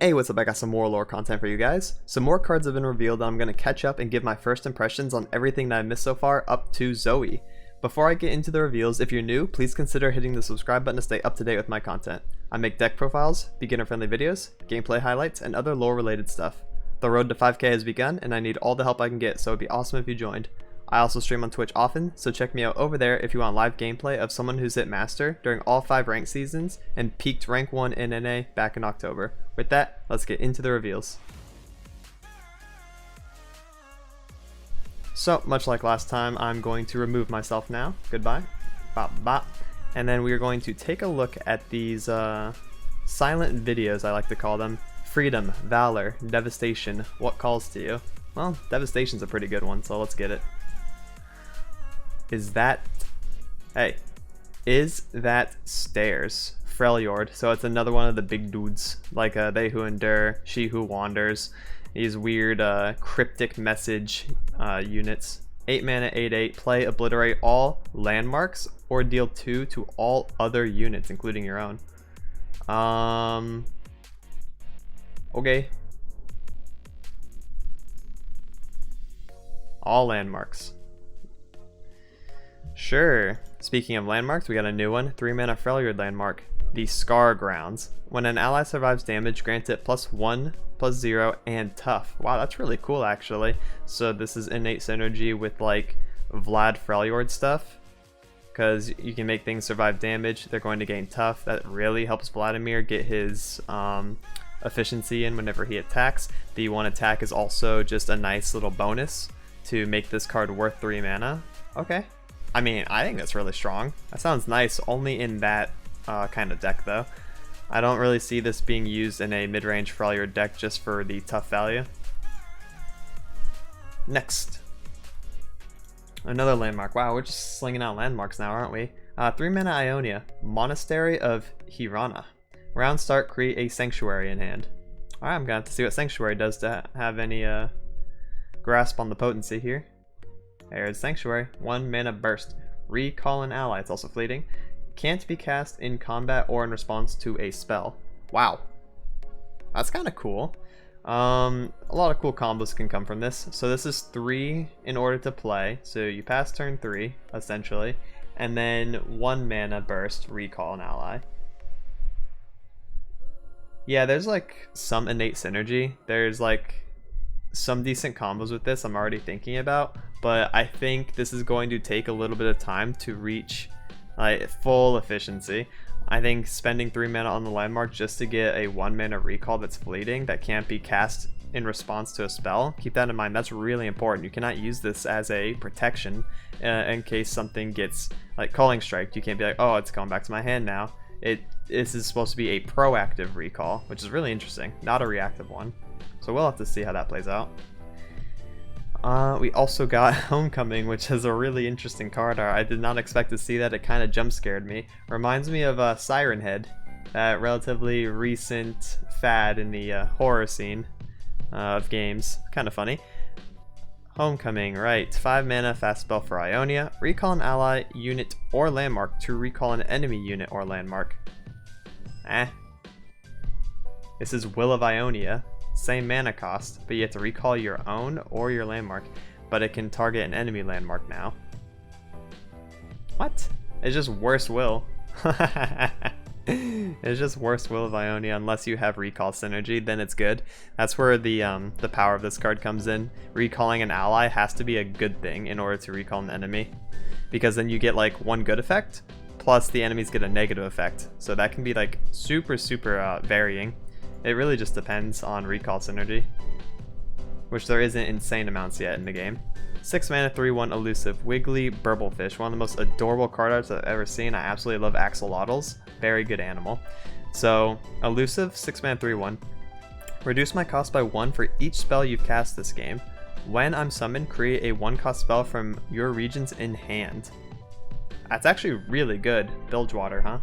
Hey, what's up? I got some more lore content for you guys. Some more cards have been revealed and I'm going to catch up and give my first impressions on everything that I missed so far up to Zoe. Before I get into the reveals, if you're new, please consider hitting the subscribe button to stay up to date with my content. I make deck profiles, beginner friendly videos, gameplay highlights, and other lore related stuff. The road to 5k has begun and I need all the help I can get, so it'd be awesome if you joined. I also stream on Twitch often, so check me out over there if you want live gameplay of someone who's hit Master during all 5 rank seasons and peaked rank 1 in NA back in October. With that, let's get into the reveals. So, much like last time, I'm going to remove myself now. Goodbye. Bop bop. And then we are going to take a look at these silent videos, I like to call them. Freedom, Valor, Devastation, what calls to you? Well, Devastation's a pretty good one, so let's get it. Is that stairs? Freljord. So it's another one of the big dudes, like they who endure, she who wanders. These weird cryptic message units. 8 mana, 8/8. Play, obliterate all landmarks or deal 2 to all other units, including your own. Okay. All landmarks. Sure. Speaking of landmarks, we got a new one. 3 mana Freljord landmark. The Scar Grounds. When an ally survives damage, grant it +1, +0, and tough. Wow, that's really cool actually. So this is innate synergy with like Vlad Freljord stuff. Because you can make things survive damage, they're going to gain tough. That really helps Vladimir get his efficiency in whenever he attacks. The one attack is also just a nice little bonus to make this card worth 3 mana. Okay. I mean, I think that's really strong. That sounds nice, only in that kind of deck though. I don't really see this being used in a mid-range Freljord deck just for the tough value. Next. Another landmark. Wow, we're just slinging out landmarks now, aren't we? 3 mana Ionia. Monastery of Hirana. Round start, create a Sanctuary in hand. Alright, I'm gonna have to see what Sanctuary does to have any grasp on the potency here. There's Sanctuary. 1 mana burst. Recall an ally. It's also fleeting. Can't be cast in combat or in response to a spell. Wow. That's kind of cool. A lot of cool combos can come from this. So this is 3 in order to play. So you pass turn 3, essentially. And then 1 mana burst. Recall an ally. Yeah, there's like some innate synergy. There's like some decent combos with this I'm already thinking about, but I think this is going to take a little bit of time to reach like full efficiency. I think spending 3 mana on the landmark just to get a 1 mana recall that's fleeting that can't be cast in response to a spell, keep that in mind. That's really important. You cannot use this as a protection in case something gets like calling strike. You can't be like, oh, it's going back to my hand now. This is supposed to be a proactive recall, which is really interesting, not a reactive one. So we'll have to see how that plays out. We also got Homecoming, which is a really interesting card art. I did not expect to see that. It kind of jump scared me. Reminds me of Siren Head, that relatively recent fad in the horror scene of games. Kind of funny. Homecoming, right. 5 mana, fast spell for Ionia. Recall an ally, unit, or landmark to recall an enemy unit or landmark. This is Will of Ionia. Same mana cost, but you have to recall your own or your landmark, but it can target an enemy landmark now. What? It's just worse Will. It's just worse Will of Ionia unless you have recall synergy, then it's good. That's where the power of this card comes in. Recalling an ally has to be a good thing in order to recall an enemy, because then you get like one good effect, plus the enemies get a negative effect. So that can be like super varying. It really just depends on recall synergy, which there isn't insane amounts yet in the game. 6 mana, 3/1 elusive, Wiggly Burblefish, one of the most adorable card arts I've ever seen. I absolutely love axolotls. Very good animal. So, elusive, 6 mana, 3/1. Reduce my cost by 1 for each spell you've cast this game. When I'm summoned, create a 1-cost spell from your regions in hand. That's actually really good. Bilgewater, huh?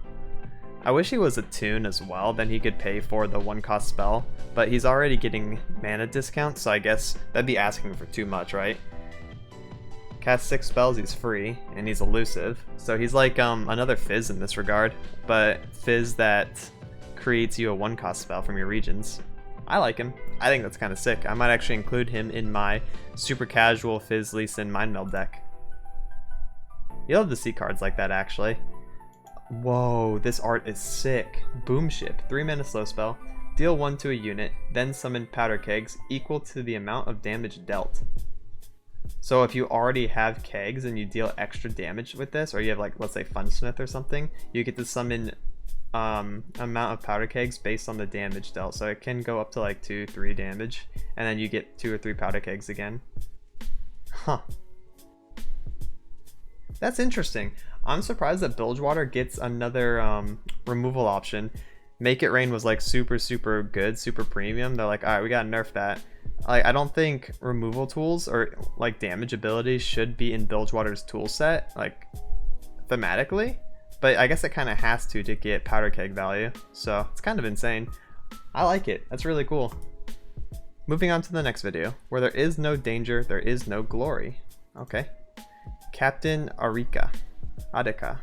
I wish he was a toon as well, then he could pay for the 1-cost spell, but he's already getting mana discounts, so I guess that'd be asking for too much, right? Cast 6 spells, he's free, and he's elusive, so he's like another Fizz in this regard, but Fizz that creates you a 1-cost spell from your regions. I like him. I think that's kind of sick. I might actually include him in my super casual Fizz Lee Sin Mind Meld deck. You love to see cards like that, actually. Whoa, this art is sick. Boom Ship, 3 mana slow spell. Deal 1 to a unit, then summon powder kegs equal to the amount of damage dealt. So if you already have kegs and you deal extra damage with this, or you have like, let's say Funsmith or something, you get to summon amount of powder kegs based on the damage dealt. So it can go up to like 2-3 damage, and then you get 2 or 3 powder kegs again. Huh. That's interesting. I'm surprised that Bilgewater gets another removal option. Make It Rain was like super good, super premium. They're like, all right, we gotta nerf that. Like, I don't think removal tools or like damage abilities should be in Bilgewater's tool set, like thematically. But I guess it kind of has to get powder keg value. So it's kind of insane. I like it. That's really cool. Moving on to the next video. Where there is no danger, there is no glory. Okay. Captain Arika. Adika.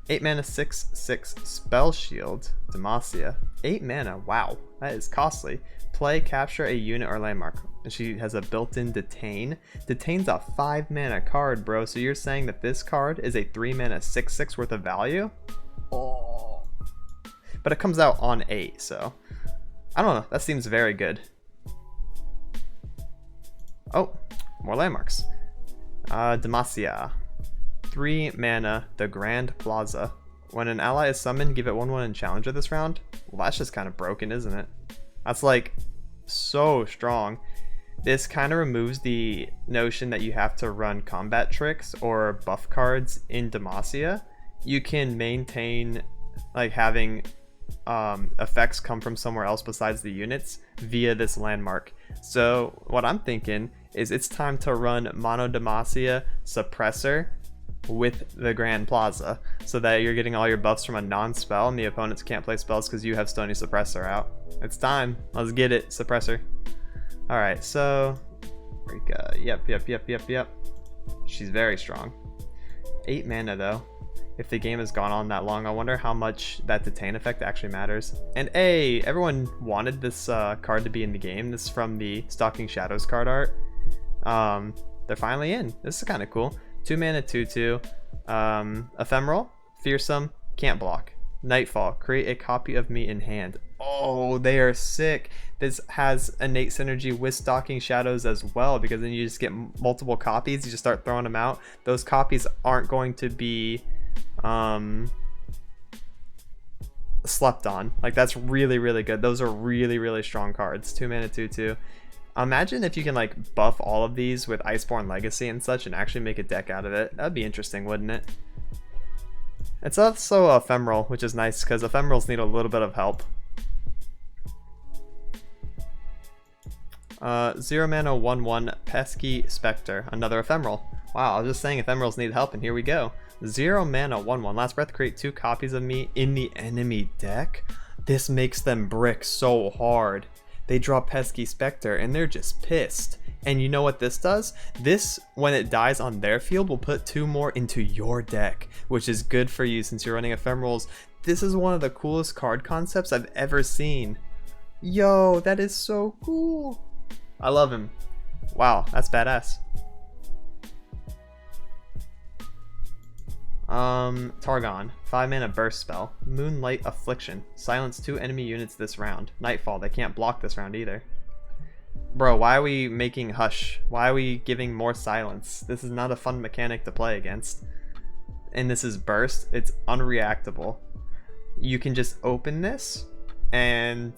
8 mana 6/6 spell shield. Demacia. 8 mana. Wow. That is costly. Play, capture a unit or landmark. And she has a built-in detain. Detain's a 5 mana card, bro. So you're saying that this card is a 3 mana 6/6 worth of value? Oh. But it comes out on 8, so I don't know. That seems very good. Oh, more landmarks. Demacia. 3 mana, the Grand Plaza. When an ally is summoned, give it 1/1 and challenger this round. Well, that's just kind of broken, isn't it? That's like so strong. This kind of removes the notion that you have to run combat tricks or buff cards in Demacia. You can maintain like having effects come from somewhere else besides the units via this landmark. So what I'm thinking is it's time to run Mono Demacia Suppressor with the Grand Plaza, so that you're getting all your buffs from a non-spell and the opponents can't play spells because you have Stony Suppressor out. It's time. Let's get it, Suppressor. Alright, so Rika, yep. She's very strong. 8 mana though. If the game has gone on that long, I wonder how much that detain effect actually matters. And hey, everyone wanted this card to be in the game. This is from the Stalking Shadows card art. They're finally in. This is kind of cool. 2 mana 2/2. Ephemeral, fearsome, can't block. Nightfall, create a copy of me in hand. Oh, they are sick. This has innate synergy with Stalking Shadows as well, because then you just get multiple copies. You just start throwing them out. Those copies aren't going to be slept on. Like, that's really good. Those are really strong cards. 2 mana 2/2. Imagine if you can like buff all of these with Iceborne Legacy and such and actually make a deck out of it. That'd be interesting, wouldn't it? It's also ephemeral, which is nice because ephemerals need a little bit of help. 0 mana 1/1 Pesky Spectre, another ephemeral. Wow, I was just saying ephemerals need help, and here we go. 0 mana 1/1 last breath, create 2 copies of me in the enemy deck. This makes them brick so hard. They draw Pesky Spectre and they're just pissed. And you know what this does? This, when it dies on their field, will put 2 more into your deck, which is good for you since you're running ephemerals. This is one of the coolest card concepts I've ever seen. Yo, that is so cool. I love him. Wow, that's badass. Targon, 5 mana burst spell. Moonlight Affliction. Silence 2 enemy units this round. Nightfall, they can't block this round either. Bro, why are we making Hush? Why are we giving more silence? This is not a fun mechanic to play against. And this is burst. It's unreactable. You can just open this and...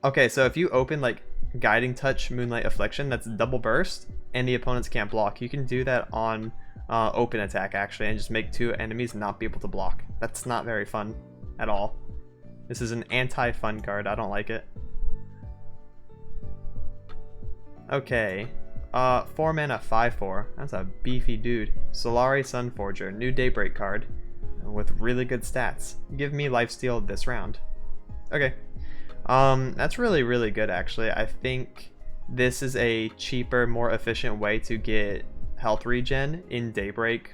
Okay, so if you open like Guiding Touch, Moonlight Affliction, that's double burst and the opponents can't block. You can do that on open attack actually and just make 2 enemies not be able to block. That's not very fun at all. This is an anti-fun card. I don't like it. Okay, 4 mana 5/4. That's a beefy dude. Solari Sunforger, new Daybreak card with really good stats. Give me lifesteal this round. Okay, that's really good actually. I think this is a cheaper, more efficient way to get health regen in Daybreak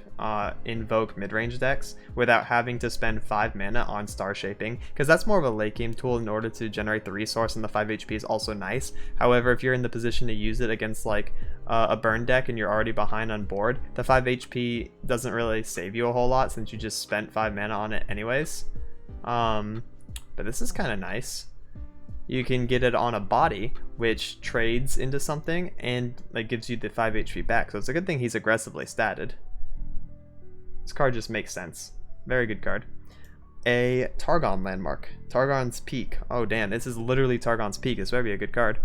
invoke mid-range decks without having to spend 5 mana on star shaping, because that's more of a late game tool in order to generate the resource, and the 5 HP is also nice. However, if you're in the position to use it against like a burn deck and you're already behind on board, the 5 HP doesn't really save you a whole lot since you just spent 5 mana on it anyways. But this is kind of nice. You can get it on a body, which trades into something and like gives you the 5 HP back. So it's a good thing he's aggressively statted. This card just makes sense. Very good card. A Targon landmark. Targon's Peak. Oh damn, this is literally Targon's Peak. This better be a good card.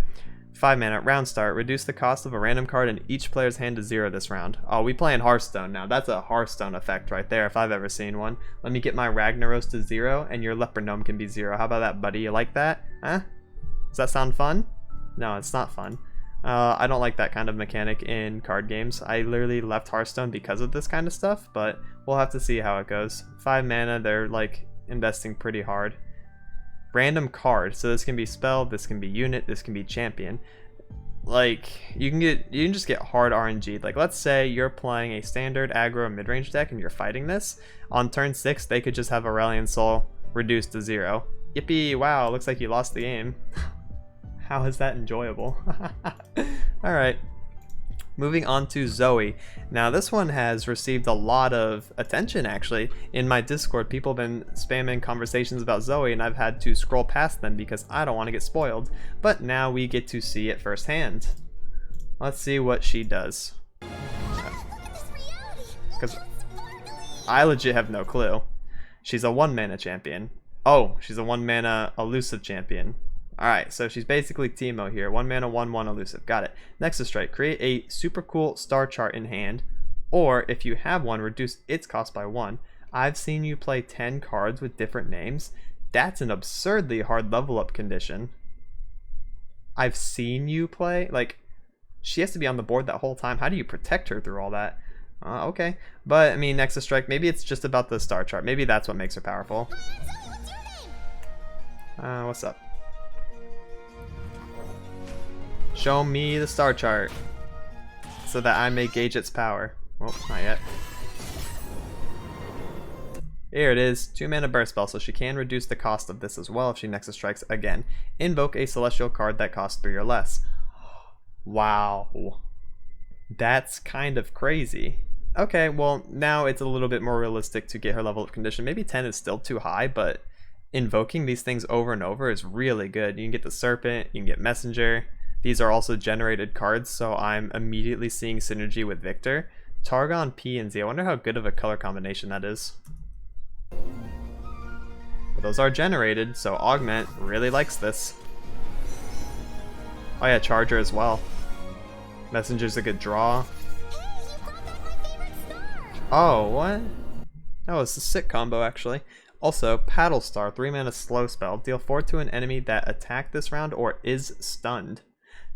5 mana, round start. Reduce the cost of a random card in each player's hand to 0 this round. Oh, we playing Hearthstone now. That's a Hearthstone effect right there if I've ever seen one. Let me get my Ragnaros to 0 and your Leper Gnome can be 0. How about that, buddy? You like that? Huh? Does that sound fun? No, it's not fun. I don't like that kind of mechanic in card games. I literally left Hearthstone because of this kind of stuff, but we'll have to see how it goes. 5 mana, they're like investing pretty hard. Random card, so this can be spell, this can be unit, this can be champion. Like you can just get hard RNG. Like let's say you're playing a standard aggro mid-range deck and you're fighting this. On turn 6, they could just have Aurelion Soul reduced to 0. Yippee! Wow, looks like you lost the game. How is that enjoyable? Alright. Moving on to Zoe. Now this one has received a lot of attention actually. In my Discord, people have been spamming conversations about Zoe and I've had to scroll past them because I don't want to get spoiled. But now we get to see it firsthand. Let's see what she does. Because I legit have no clue. She's a 1 mana champion. Oh, she's a 1 mana elusive champion. Alright, so she's basically Teemo here. 1 mana, 1/1 elusive. Got it. Nexus Strike. Create a super cool star chart in hand. Or, if you have one, reduce its cost by 1. I've seen you play 10 cards with different names. That's an absurdly hard level up condition. I've seen you play? Like, she has to be on the board that whole time. How do you protect her through all that? Okay. But, I mean, Nexus Strike, maybe it's just about the star chart. Maybe that's what makes her powerful. What's up? Show me the star chart so that I may gauge its power. Oh, not yet. Here it is. 2 mana burst spell, so she can reduce the cost of this as well if she Nexus Strikes again. Invoke a celestial card that costs 3 or less. Wow. That's kind of crazy. Okay, well, now it's a little bit more realistic to get her level of condition. Maybe 10 is still too high, but invoking these things over and over is really good. You can get the Serpent, you can get Messenger. These are also generated cards, so I'm immediately seeing synergy with Victor. Targon, P, and Z. I wonder how good of a color combination that is. But those are generated, so Augment really likes this. Oh yeah, Charger as well. Messenger's a good draw. Oh, what? Oh, it's a sick combo, actually. Also, Paddle Star, 3 mana slow spell. Deal 4 to an enemy that attacked this round or is stunned.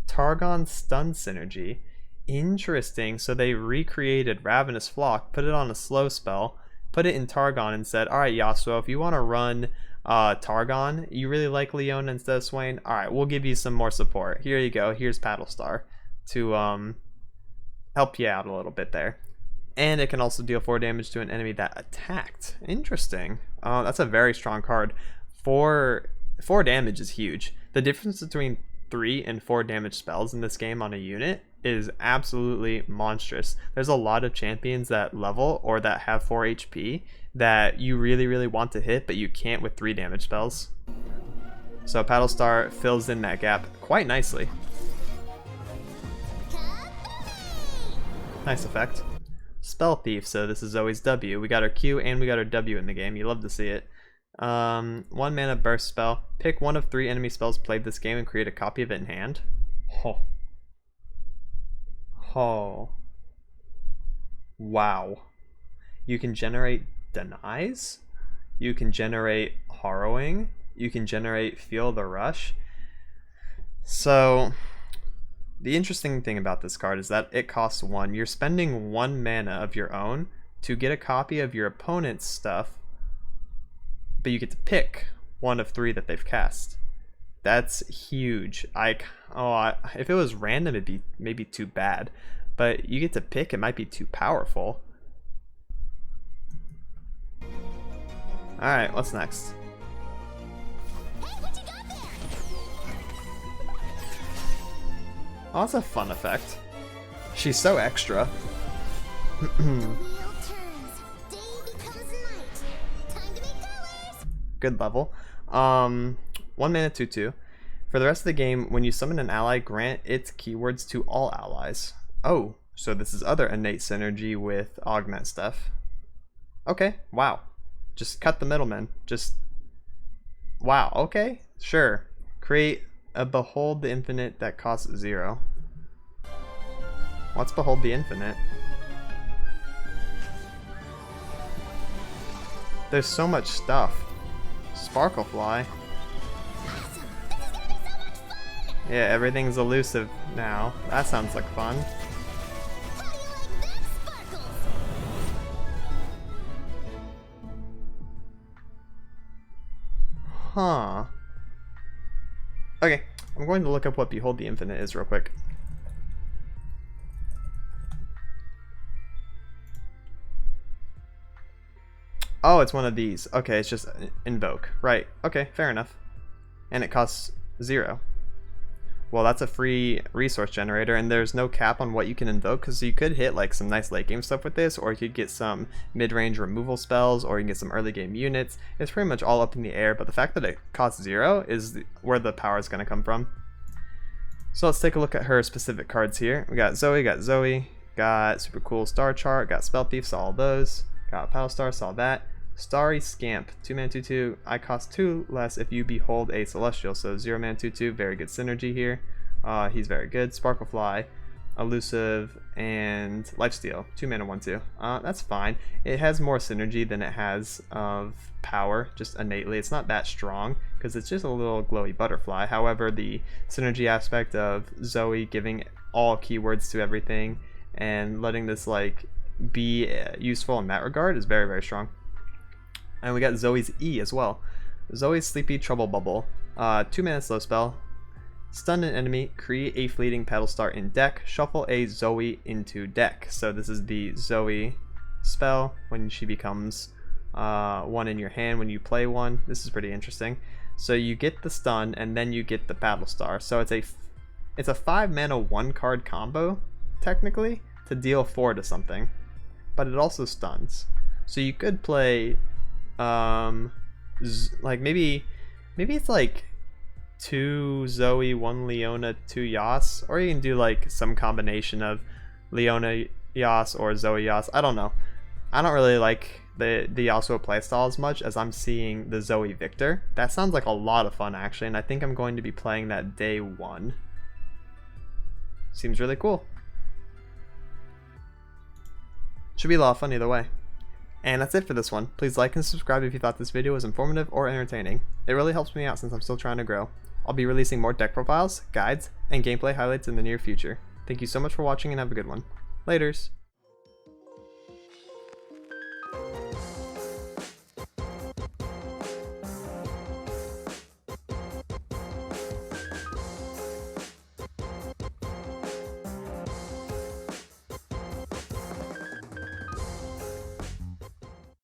Targon stun synergy. Interesting. So they recreated Ravenous Flock, put it on a slow spell, put it in Targon and said, alright Yasuo, if you want to run Targon, you really like Leona instead of Swain, alright, we'll give you some more support. Here you go. Here's Paddle Star to help you out a little bit there. And it can also deal 4 damage to an enemy that attacked. Interesting. That's a very strong card. 4 damage is huge. The difference between 3 and 4 damage spells in this game on a unit is absolutely monstrous. There's a lot of champions that level or that have 4 HP that you really want to hit, but you can't with 3 damage spells. So Paddle Star fills in that gap quite nicely. Nice effect. Spell Thief, so this is always W. We got our Q and we got our W in the game. You love to see it. 1 mana burst spell. Pick one of 3 enemy spells played this game and create a copy of it in hand. Oh. Wow. You can generate Denies. You can generate Harrowing. You can generate Feel the Rush. So the interesting thing about this card is that it costs 1. You're spending 1 mana of your own to get a copy of your opponent's stuff, but you get to pick one of 3 that they've cast. That's huge. If it was random, it'd be maybe too bad. but you get to pick. It might be too powerful. Alright, what's next? Oh, that's a fun effect. She's so extra. Good level. 1 mana 2/2. For the rest of the game, when you summon an ally, grant its keywords to all allies. Oh, so this is other innate synergy with augment stuff. Okay, wow. Just cut the middleman. Just... wow, okay, sure. Create a Behold the Infinite that costs 0. What's Behold the Infinite? There's so much stuff. Sparklefly. Yeah, everything's elusive now. That sounds like fun. Huh. Okay, I'm going to look up what Behold the Infinite is real quick. Oh, it's one of these. Okay, it's just invoke. Right. Okay, fair enough. And it costs 0. Well, that's a free resource generator, and there's no cap on what you can invoke, because you could hit like some nice late game stuff with this, or you could get some mid-range removal spells, or you can get some early game units. It's pretty much all up in the air, but the fact that it costs 0 is where the power is going to come from. So let's take a look at her specific cards here. We got Zoe, got super cool Star Chart, got Spell Thief, saw all those, got Paddle Star, saw that. Starry Scamp, 2 mana 2/2. I cost 2 less if you behold a Celestial, so 0 mana 2/2. Very good synergy here. He's very good. Sparklefly, Elusive, and Lifesteal, 2 mana 1/2. That's fine. It has more synergy than it has of power, just innately. It's not that strong because it's just a little glowy butterfly. However, the synergy aspect of Zoe giving all keywords to everything and letting this like be useful in that regard is very, very strong. And we got Zoe's E as well. Zoe's Sleepy Trouble Bubble. 2 mana slow spell. Stun an enemy, create a fleeting Paddle Star in deck, shuffle a Zoe into deck. So this is the Zoe spell when she becomes one in your hand when you play one. This is pretty interesting. So you get the stun and then you get the Paddle Star. So it's a 5 mana 1 card combo technically to deal 4 to something, but it also stuns. So you could play like maybe it's like 2 Zoe, 1 Leona, 2 Yas, or you can do like some combination of Leona Yas or Zoe Yas. I don't know. I don't really like the Yasuo playstyle as much as I'm seeing the Zoe Victor. That sounds like a lot of fun actually, and I think I'm going to be playing that day 1. Seems really cool. Should be a lot of fun either way. And that's it for this one. Please like and subscribe if you thought this video was informative or entertaining. It really helps me out since I'm still trying to grow. I'll be releasing more deck profiles, guides, and gameplay highlights in the near future. Thank you so much for watching and have a good one. Laters!